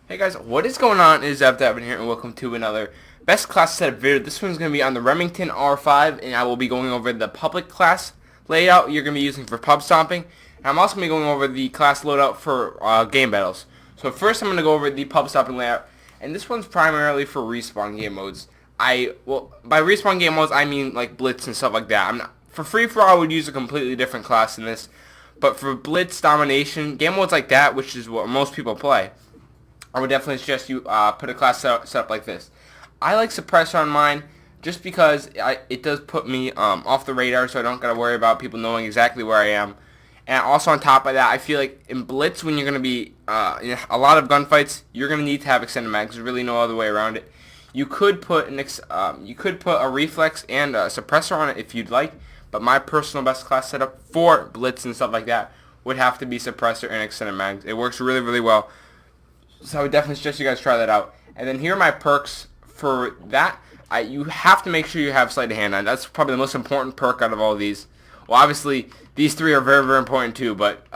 Hey guys, what is going on? It is Devin here, and welcome to another best class setup video. This one's going to be on the Remington R5, and I will be going over the public class layout you're going to be using for pub stomping. And I'm also going to be going over the class loadout for game battles. So first I'm going to go over the pub stomping layout, and this one's primarily for respawn game modes. By respawn game modes, I mean like blitz and stuff like that. For free for all, I would use a completely different class than this, but for blitz, domination, game modes like that, which is what most people play, I would definitely suggest you put a class set up like this. I like suppressor on mine just because it does put me off the radar, so I don't got to worry about people knowing exactly where I am. And also on top of that, I feel like in blitz, when you're going to be in a lot of gunfights, you're going to need to have extended mags. There's really no other way around it. You could put a reflex and a suppressor on it if you'd like, but my personal best class setup for blitz and stuff like that would have to be suppressor and extended mags. It works really, really well. So I would definitely suggest you guys try that out. And then here are my perks for that. You have to make sure you have sleight of hand on. That's probably the most important perk out of all of these. Well, obviously, these three are very, very important too, but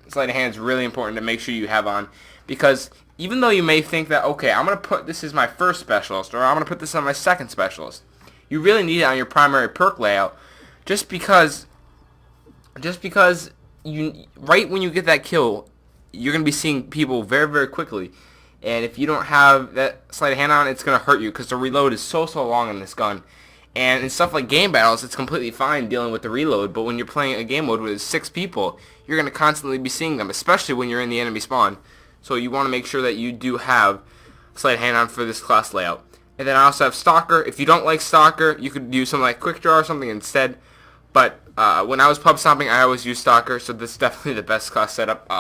sleight of hand is really important to make sure you have on. Because even though you may think that, okay, I'm going to put this as my first specialist, or I'm going to put this on my second specialist, you really need it on your primary perk layout just because right when you get that kill, you're going to be seeing people very, very quickly. And if you don't have that sleight of hand on, it's going to hurt you because the reload is so long on this gun. And in stuff like game battles, it's completely fine dealing with the reload. But when you're playing a game mode with 6 people, you're going to constantly be seeing them, especially when you're in the enemy spawn. So you want to make sure that you do have sleight of hand on for this class layout. And then I also have Stalker. If you don't like Stalker, you could do something like Quick Draw or something instead. But when I was pub stomping, I always used Stalker, so this is definitely the best class setup.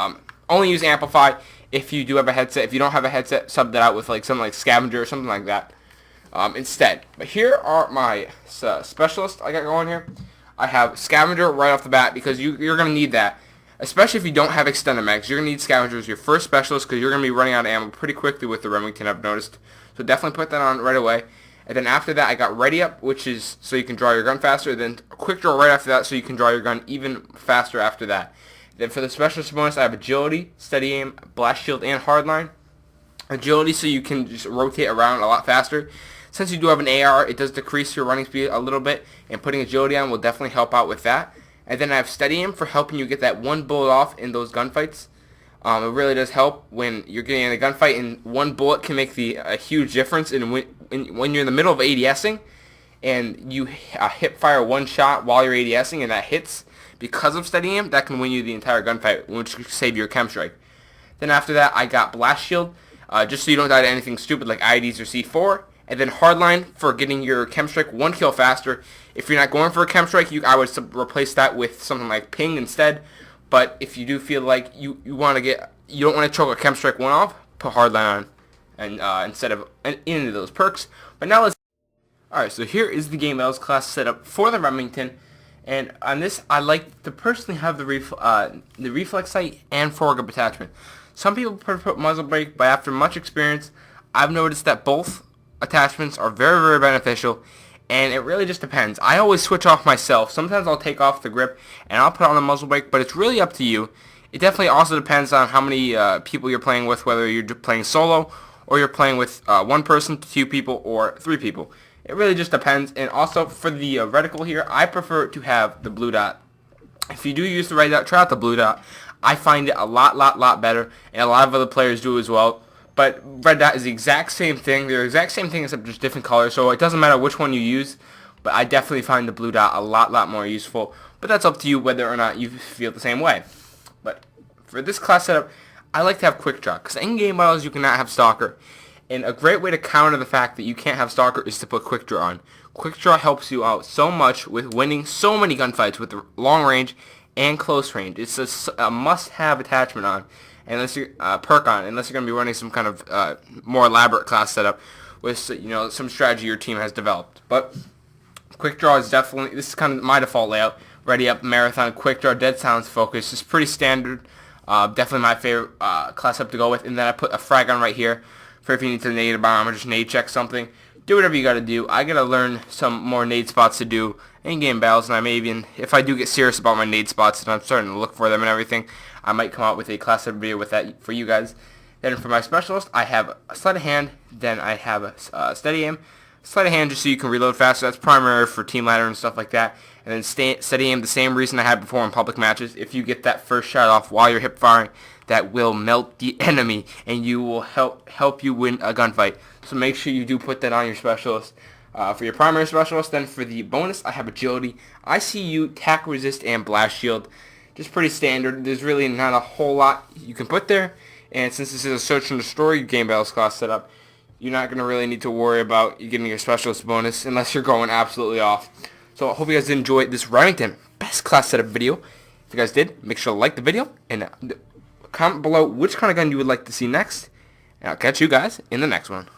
Only use Amplify if you do have a headset. If you don't have a headset, sub that out with like something like Scavenger or something like that instead. But here are my specialists I got going here. I have Scavenger right off the bat because you're going to need that. Especially if you don't have extended mags. You're going to need Scavenger as your first specialist because you're going to be running out of ammo pretty quickly with the Remington, I've noticed. So definitely put that on right away. And then after that, I got Ready Up, which is so you can draw your gun faster. Then Quick Draw right after that so you can draw your gun even faster after that. Then for the specialist bonus, I have Agility, Steady Aim, Blast Shield, and Hardline. Agility so you can just rotate around a lot faster. Since you do have an AR, it does decrease your running speed a little bit, and putting Agility on will definitely help out with that. And then I have Steady Aim for helping you get that one bullet off in those gunfights. It really does help when you're getting in a gunfight, and one bullet can make a huge difference. And when you're in the middle of ADSing, and you hip fire one shot while you're ADSing, and that hits, because of Steady Aim, that can win you the entire gunfight, which could save your chem strike. Then after that, I got Blast Shield, just so you don't die to anything stupid like IEDs or C4. And then Hardline for getting your chem strike 1 kill faster. If you're not going for a chem strike, I would replace that with something like Ping instead. But if you do feel like you don't want to choke a chem strike 1 off, put Hardline on, and instead of any of those perks. But now let's. Alright, so here is the Game Battles class setup for the Remington. And on this, I like to personally have the reflex sight and foregrip attachment. Some people prefer to put muzzle brake, but after much experience, I've noticed that both attachments are very, very beneficial. And it really just depends. I always switch off myself. Sometimes I'll take off the grip and I'll put on the muzzle brake, but it's really up to you. It definitely also depends on how many people you're playing with, whether you're playing solo or you're playing with 1 person, 2 people, or 3 people. It really just depends. And also for the reticle here, I prefer to have the blue dot. If you do use the red dot, try out the blue dot. I find it a lot better, and a lot of other players do as well. But red dot is the exact same thing. They're the exact same thing except just different colors, so it doesn't matter which one you use. But I definitely find the blue dot a lot more useful. But that's up to you whether or not you feel the same way. But for this class setup, I like to have Quick Draw, because in game battles you cannot have Stalker. And a great way to counter the fact that you can't have Stalker is to put Quick Draw on. Quick Draw helps you out so much with winning so many gunfights with long range and close range. It's a must-have attachment on, unless you're perk on, unless you're going to be running some kind of more elaborate class setup with some strategy your team has developed. But Quick Draw is definitely, this is kind of my default layout. Ready Up, Marathon, Quick Draw, Dead Silence, Focus. It's pretty standard. Definitely my favorite class up to go with. And then I put a frag on right here for if you need to nade a bomb or just nade check something. Do whatever you got to do. I got to learn some more nade spots to do in game battles, and I may even, if I do get serious about my nade spots and I'm starting to look for them and everything, I might come out with a class video with that for you guys. Then for my specialist, I have a sleight of hand. Then I have a steady aim. Sleight of hand just so you can reload faster. That's primary for team ladder and stuff like that. And then steady aim, the same reason I had before in public matches. If you get that first shot off while you're hip firing, that will melt the enemy, and you will help you win a gunfight. So make sure you do put that on your specialist. For your primary specialist, then for the bonus, I have agility, ICU, tack resist, and blast shield. Just pretty standard. There's really not a whole lot you can put there. And since this is a search and destroy game battles class setup, you're not going to really need to worry about you getting your specialist bonus unless you're going absolutely off. So I hope you guys enjoyed this Remington best class setup video. If you guys did, make sure to like the video and comment below which kind of gun you would like to see next. And I'll catch you guys in the next one.